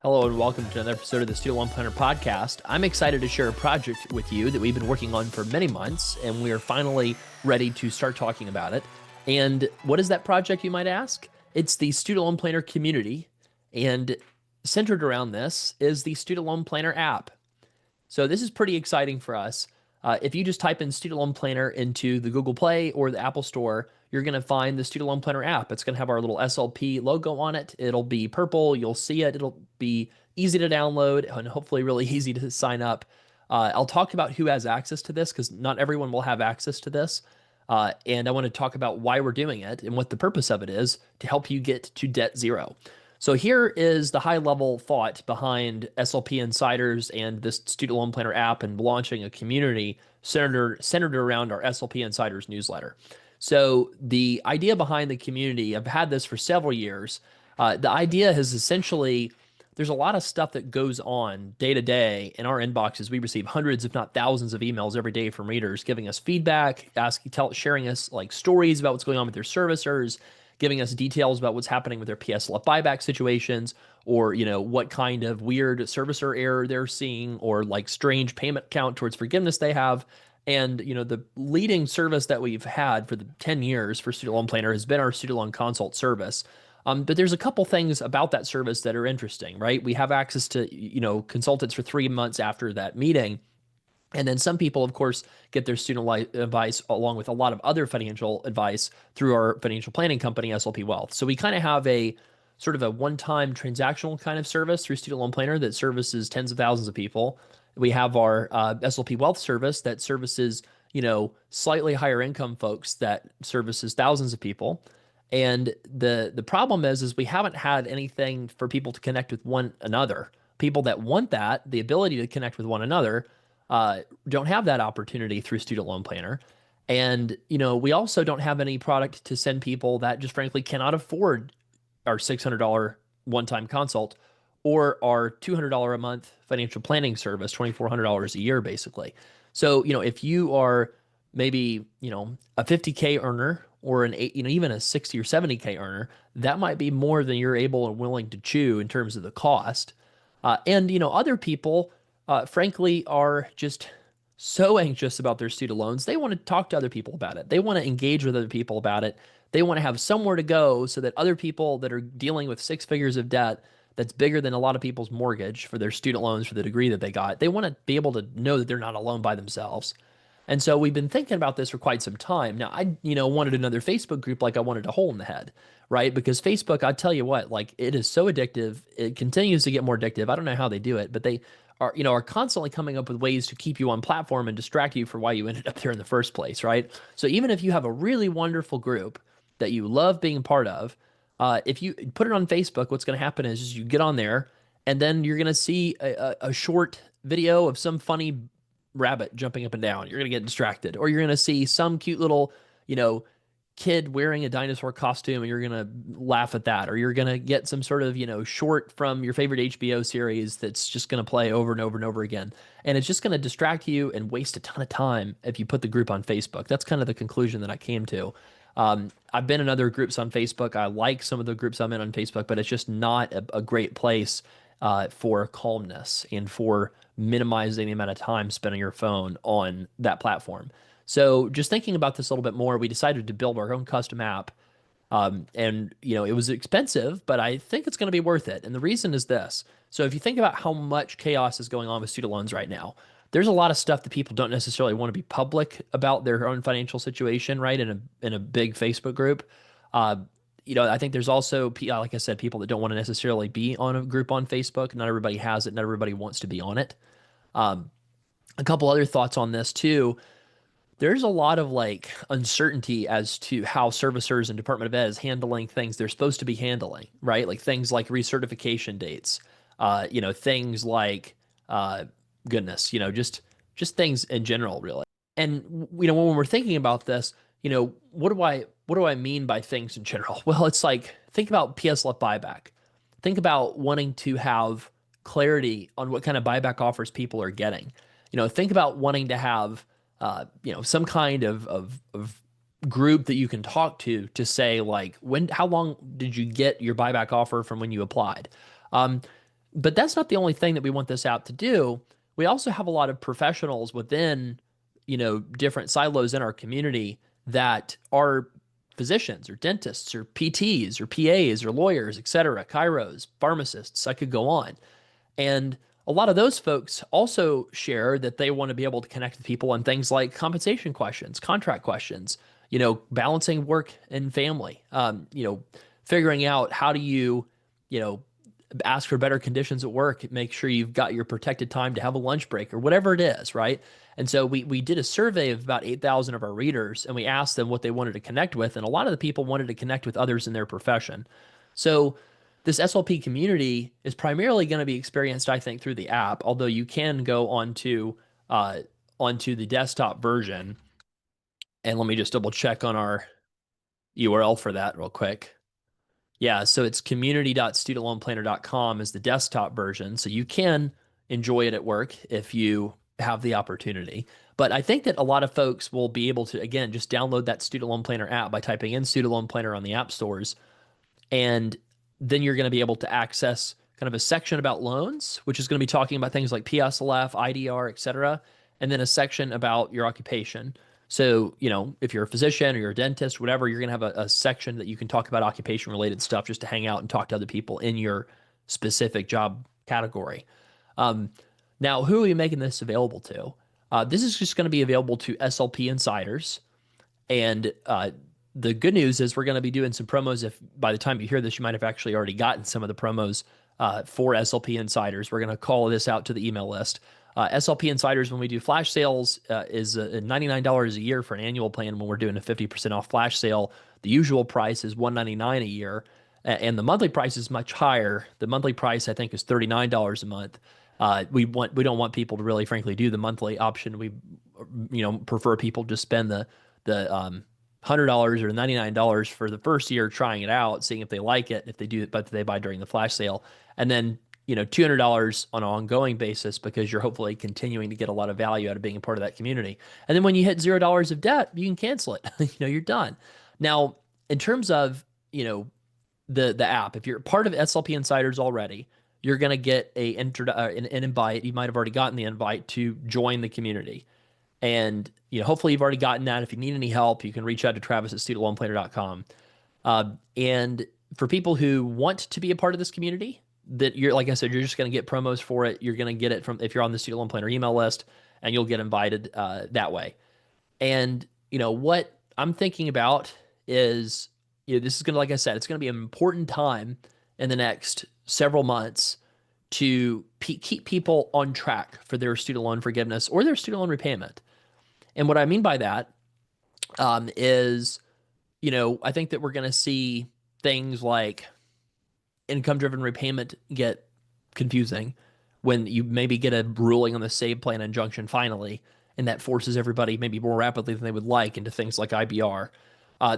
Hello and welcome to another episode of the Student Loan Planner podcast. I'm excited to share a project with you that we've been working on for many months, and we are finally ready to start talking about it. And what is that project, you might ask? It's the Student Loan Planner community, and centered around this is the Student Loan Planner app. So this is pretty exciting for us. If you just type in Student Loan Planner into the Google Play or the Apple Store, you're going to find the Student Loan Planner app. It's going to have our little SLP logo on it. It'll be purple. You'll see it. It'll be easy to download and hopefully really easy to sign up. I'll talk about who has access to this because not everyone will have access to this. And I want to talk about why we're doing it and what the purpose of it is to help you get to debt zero. So here is the high level thought behind SLP Insiders and this Student Loan Planner app and launching a community centered around our SLP Insiders newsletter. So the idea behind the community, I've had this for several years. The idea has essentially, there's a lot of stuff that goes on day to day in our inboxes. We receive hundreds, if not thousands, of emails every day from readers giving us feedback, sharing us like stories about what's going on with their servicers, giving us details about what's happening with their PSLF buyback situations, or what kind of weird servicer error they're seeing, or like strange payment count towards forgiveness they have. And the leading service that we've had for the 10 years for Student Loan Planner has been our Student Loan Consult service. But there's a couple things about that service that are interesting, right? We have access to consultants for 3 months after that meeting. And then some people, of course, get their student advice along with a lot of other financial advice through our financial planning company, SLP Wealth. So we kind of have a sort of a one-time transactional kind of service through Student Loan Planner that services tens of thousands of people. We have our SLP Wealth service that services, slightly higher income folks that services thousands of people. And the problem is we haven't had anything for people to connect with one another. People that want that, the ability to connect with one another, don't have that opportunity through Student Loan Planner. And, we also don't have any product to send people that just frankly cannot afford our $600 one-time consult or our $200 a month financial planning service, $2,400 a year, basically. So, if you are maybe, a 50K earner or even a 60 or 70K earner, that might be more than you're able and willing to chew in terms of the cost. And, other people, frankly, are just so anxious about their student loans. They want to talk to other people about it. They want to engage with other people about it. They want to have somewhere to go so that other people that are dealing with 6 figures of debt that's bigger than a lot of people's mortgage for their student loans for the degree that they got, they want to be able to know that they're not alone by themselves. And so we've been thinking about this for quite some time. Now, I, wanted another Facebook group like I wanted a hole in the head, right? Because Facebook, I tell you what, like it is so addictive. It continues to get more addictive. I don't know how they do it, but they are constantly coming up with ways to keep you on platform and distract you for why you ended up there in the first place, right? So even if you have a really wonderful group that you love being part of, if you put it on Facebook, what's going to happen is you get on there and then you're going to see a short video of some funny rabbit jumping up and down. You're going to get distracted, or you're going to see some cute little, kid wearing a dinosaur costume and you're going to laugh at that, or you're going to get some sort of, short from your favorite HBO series that's just going to play over and over and over again. And it's just going to distract you and waste a ton of time if you put the group on Facebook. That's kind of the conclusion that I came to. I've been in other groups on Facebook. I like some of the groups I'm in on Facebook, but it's just not a great place for calmness and for minimizing the amount of time spent on your phone on that platform. So just thinking about this a little bit more, we decided to build our own custom app. And it was expensive, but I think it's going to be worth it. And the reason is this. So if you think about how much chaos is going on with student loans right now, there's a lot of stuff that people don't necessarily want to be public about their own financial situation, right? In a big Facebook group. I think there's also, like I said, people that don't want to necessarily be on a group on Facebook. Not everybody has it. Not everybody wants to be on it. A couple other thoughts on this too. There's a lot of like uncertainty as to how servicers and Department of Ed is handling things they're supposed to be handling, right? Like things like recertification dates, things like, just things in general, really. And when we're thinking about this, what do I mean by things in general? Well, it's like think about PSLF buyback. Think about wanting to have clarity on what kind of buyback offers people are getting. Think about wanting to have some kind of group that you can talk to say like how long did you get your buyback offer from when you applied? But that's not the only thing that we want this app to do. We also have a lot of professionals within, different silos in our community that are physicians or dentists or PTs or PAs or lawyers, et cetera, chiros, pharmacists. I could go on. And a lot of those folks also share that they want to be able to connect with people on things like compensation questions, contract questions, balancing work and family, figuring out how do you know, ask for better conditions at work, make sure you've got your protected time to have a lunch break or whatever it is, right? And so we did a survey of about 8,000 of our readers and we asked them what they wanted to connect with. And a lot of the people wanted to connect with others in their profession. So this SLP community is primarily going to be experienced, I think, through the app, although you can go onto the desktop version. And let me just double check on our URL for that real quick. Yeah, so it's community.studentloanplanner.com is the desktop version. So you can enjoy it at work if you have the opportunity. But I think that a lot of folks will be able to, again, just download that Student Loan Planner app by typing in Student Loan Planner on the app stores. And then you're going to be able to access kind of a section about loans, which is going to be talking about things like PSLF, IDR, et cetera, and then a section about your occupation. So, if you're a physician or you're a dentist, whatever, you're going to have a section that you can talk about occupation related stuff just to hang out and talk to other people in your specific job category. Um, Now, who are we making this available to? This is just going to be available to SLP insiders. And the good news is we're going to be doing some promos. If by the time you hear this, you might have actually already gotten some of the promos for SLP insiders. We're going to call this out to the email list. SLP insiders, when we do flash sales, is $99 a year for an annual plan. When we're doing a 50% off flash sale, the usual price is $199 a year, and the monthly price is much higher. The monthly price, I think, is $39 a month. We don't want people to really, frankly, do the monthly option. We, prefer people to spend the $100 or $99 for the first year trying it out, seeing if they like it, if they do it, but they buy during the flash sale, and then $200 on an ongoing basis because you're hopefully continuing to get a lot of value out of being a part of that community. And then when you hit $0 of debt, you can cancel it. You're done. Now, in terms of the app, if you're part of SLP Insiders already, you're going to get an invite. You might have already gotten the invite to join the community. And hopefully you've already gotten that. If you need any help, you can reach out to Travis at studentloanplanner.com. And for people who want to be a part of this community, that you're, like I said, you're just going to get promos for it. You're going to get it from, if you're on the Student Loan Planner email list, and you'll get invited that way. And what I'm thinking about is, this is going to, like I said, it's going to be an important time in the next several months to keep people on track for their student loan forgiveness or their student loan repayment. And what I mean by that is, I think that we're going to see things like income-driven repayment get confusing when you maybe get a ruling on the save plan injunction finally, and that forces everybody maybe more rapidly than they would like into things like IBR.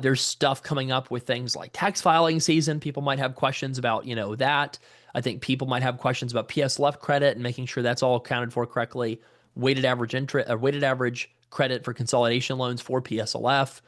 There's stuff coming up with things like tax filing season. People might have questions about, that. I think people might have questions about PSLF credit and making sure that's all accounted for correctly. Weighted average credit for consolidation loans for PSLF.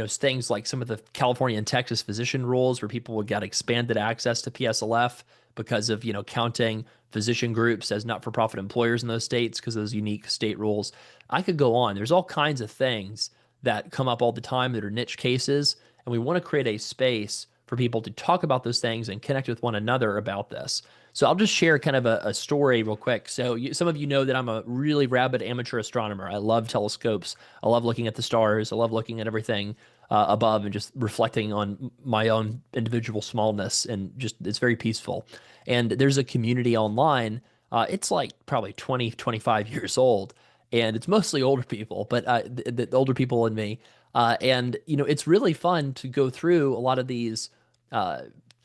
Things like some of the California and Texas physician rules where people will get expanded access to PSLF because of, counting physician groups as not-for-profit employers in those states because of those unique state rules. I could go on. There's all kinds of things that come up all the time that are niche cases, and we want to create a space for people to talk about those things and connect with one another about this. So I'll just share kind of a story real quick. So some of you know that I'm a really rabid amateur astronomer. I love telescopes. I love looking at the stars. I love looking at everything above and just reflecting on my own individual smallness, and just it's very peaceful. And there's a community online. It's like probably 20, 25 years old, and it's mostly older people, but the older people than me. And it's really fun to go through a lot of these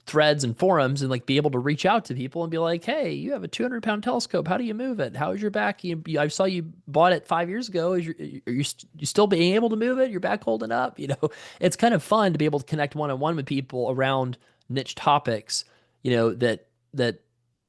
threads and forums and like be able to reach out to people and be like, hey, you have a 200-pound telescope. How do you move it? How is your back? I saw you bought it 5 years ago. Are you still being able to move it? Your back holding up? It's kind of fun to be able to connect one-on-one with people around niche topics, that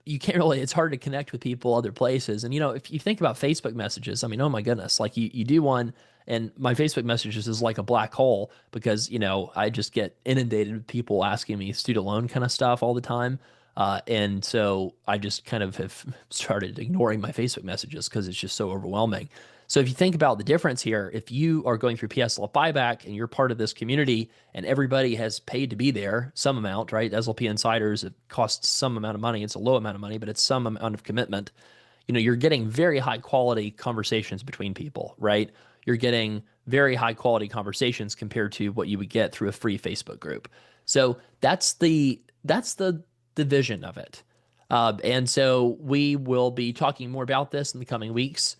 you can't really, it's hard to connect with people other places. And, if you think about Facebook messages, I mean, oh my goodness, like you do one, and my Facebook messages is like a black hole because, I just get inundated with people asking me student loan kind of stuff all the time. And so I just kind of have started ignoring my Facebook messages because it's just so overwhelming. So if you think about the difference here, if you are going through PSLF buyback and you're part of this community and everybody has paid to be there, some amount, right? SLP insiders, it costs some amount of money. It's a low amount of money, but it's some amount of commitment. You're getting very high quality conversations between people, right? You're getting very high quality conversations compared to what you would get through a free Facebook group. So that's the vision of it. And so we will be talking more about this in the coming weeks.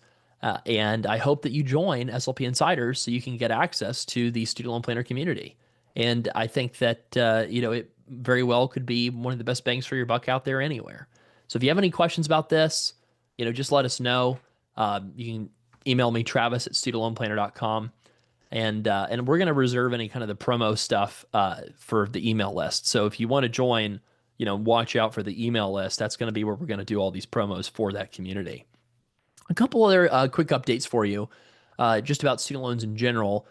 And I hope that you join SLP Insiders so you can get access to the student loan planner community. And I think that it very well could be one of the best bangs for your buck out there anywhere. So if you have any questions about this, just let us know. You can email me, travis@studentloanplanner.com. And we're going to reserve any kind of the promo stuff for the email list. So if you want to join, watch out for the email list. That's going to be where we're going to do all these promos for that community. A couple other quick updates for you, just about student loans in general.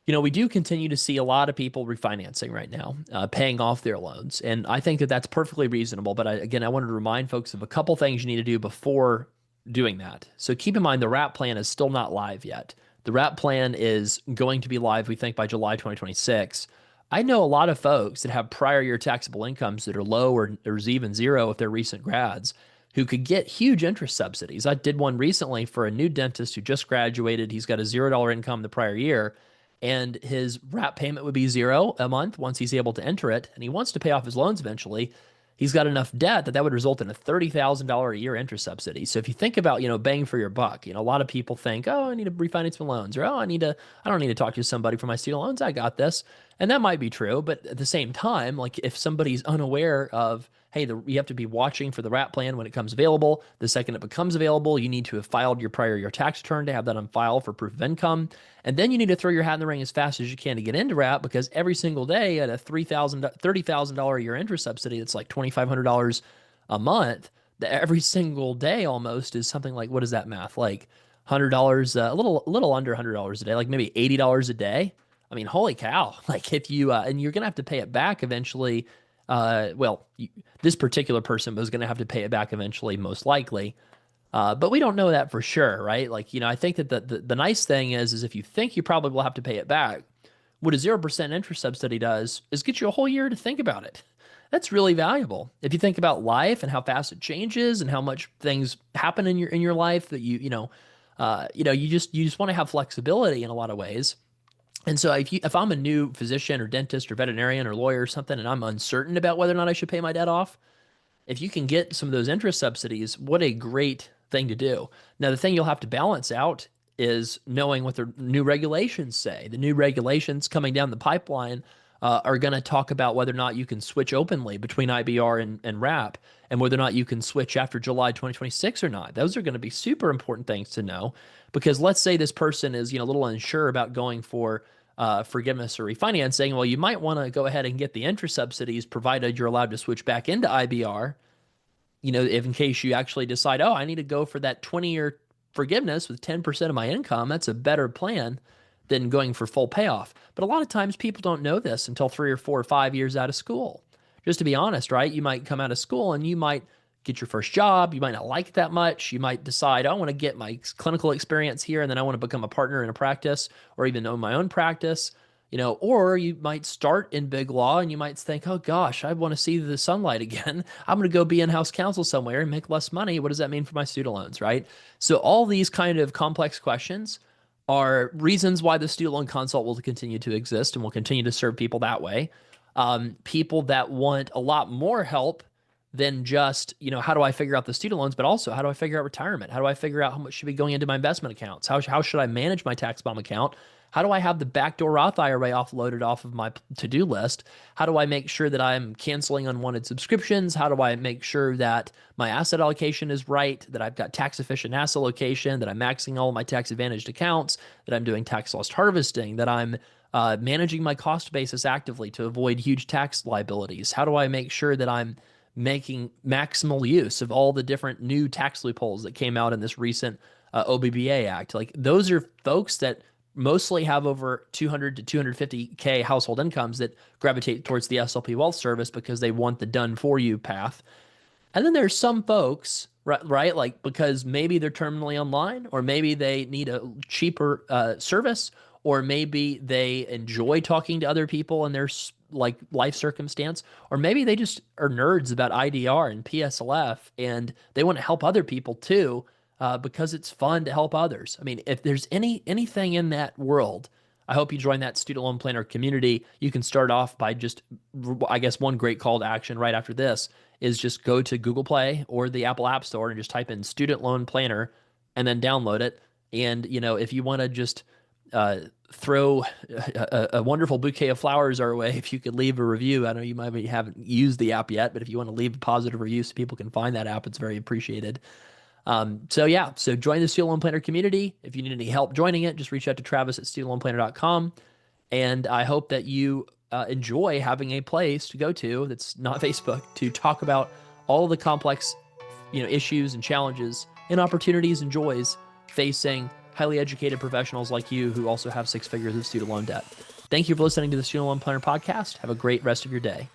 We do continue to see a lot of people refinancing right now, paying off their loans. And I think that that's perfectly reasonable. But I wanted to remind folks of a couple things you need to do before doing that. So keep in mind the WRAP plan is still not live yet. The WRAP plan is going to be live, we think, by July 2026. I know a lot of folks that have prior year taxable incomes that are low or even zero if they're recent grads who could get huge interest subsidies. I did one recently for a new dentist who just graduated. He's got a $0 income the prior year, and his WRAP payment would be $0 a month once he's able to enter it, and he wants to pay off his loans eventually. He's got enough debt that would result in a $30,000 a year interest subsidy. So if you think about, bang for your buck, a lot of people think, oh, I need to refinance my loans, or I don't need to talk to somebody for my student loans. I got this. And that might be true. But at the same time, like if somebody's unaware of, hey, you have to be watching for the WRAP plan when it comes available. The second it becomes available, you need to have filed your prior year tax return to have that on file for proof of income. And then you need to throw your hat in the ring as fast as you can to get into WRAP, because every single day at a $30,000 a year interest subsidy, that's like $2,500 a month. Every single day almost is something like, what is that math? Like $100, a little under $100 a day, like maybe $80 a day. I mean, holy cow. Like if you, and you're going to have to pay it back eventually. This particular person was going to have to pay it back eventually, most likely. But we don't know that for sure, right? Like, I think that the nice thing is if you think you probably will have to pay it back, what a 0% interest subsidy does is get you a whole year to think about it. That's really valuable. If you think about life and how fast it changes and how much things happen in your life that you just want to have flexibility in a lot of ways. And so if I'm a new physician or dentist or veterinarian or lawyer or something, and I'm uncertain about whether or not I should pay my debt off, if you can get some of those interest subsidies, what a great thing to do. Now, the thing you'll have to balance out is knowing what the new regulations say. The new regulations coming down the pipeline are going to talk about whether or not you can switch openly between IBR and WRAP, and whether or not you can switch after July 2026 or not. Those are going to be super important things to know, because let's say this person is a little unsure about going for forgiveness or refinancing. Well, you might want to go ahead and get the interest subsidies, provided you're allowed to switch back into IBR. If in case you actually decide, oh, I need to go for that 20-year forgiveness with 10% of my income, that's a better plan than going for full payoff. But a lot of times people don't know this until 3 or 4 or 5 years out of school. Just to be honest, right? You might come out of school and you might get your first job. You might not like it that much. You might decide, I want to get my clinical experience here, and then I want to become a partner in a practice or even own my own practice. Or you might start in big law and you might think, oh gosh, I want to see the sunlight again. I'm going to go be in-house counsel somewhere and make less money. What does that mean for my student loans, right? So all these kind of complex questions are reasons why the student loan consult will continue to exist and will continue to serve people that way. People that want a lot more help than just, how do I figure out the student loans, but also how do I figure out retirement? How do I figure out how much should be going into my investment accounts? How should I manage my tax bomb account? How do I have the backdoor Roth IRA offloaded off of my to-do list? How do I make sure that I'm canceling unwanted subscriptions? How do I make sure that my asset allocation is right, that I've got tax efficient asset allocation, that I'm maxing all of my tax advantaged accounts, that I'm doing tax loss harvesting, that I'm managing my cost basis actively to avoid huge tax liabilities? How do I make sure that I'm making maximal use of all the different new tax loopholes that came out in this recent OBBA Act? Like, those are folks that mostly have over 200 to 250K household incomes that gravitate towards the SLP Wealth Service because they want the done for you path. And then there's some folks, right? Like because maybe they're terminally online, or maybe they need a cheaper service, or maybe they enjoy talking to other people in their like life circumstance, or maybe they just are nerds about IDR and PSLF, and they want to help other people too, because it's fun to help others. I mean, if there's anything in that world, I hope you join that student loan planner community. You can start off by just, I guess, one great call to action right after this is just go to Google Play or the Apple App Store and just type in student loan planner and then download it. And, if you want to just throw a wonderful bouquet of flowers our way, if you could leave a review. I know you maybe haven't used the app yet, but if you want to leave a positive review so people can find that app, it's very appreciated. So join the Student Loan Planner community. If you need any help joining it, just reach out to Travis at studentloanplanner.com. And I hope that you enjoy having a place to go to that's not Facebook to talk about all of the complex, issues and challenges and opportunities and joys facing highly educated professionals like you who also have 6 figures of student loan debt. Thank you for listening to the Student Loan Planner podcast. Have a great rest of your day.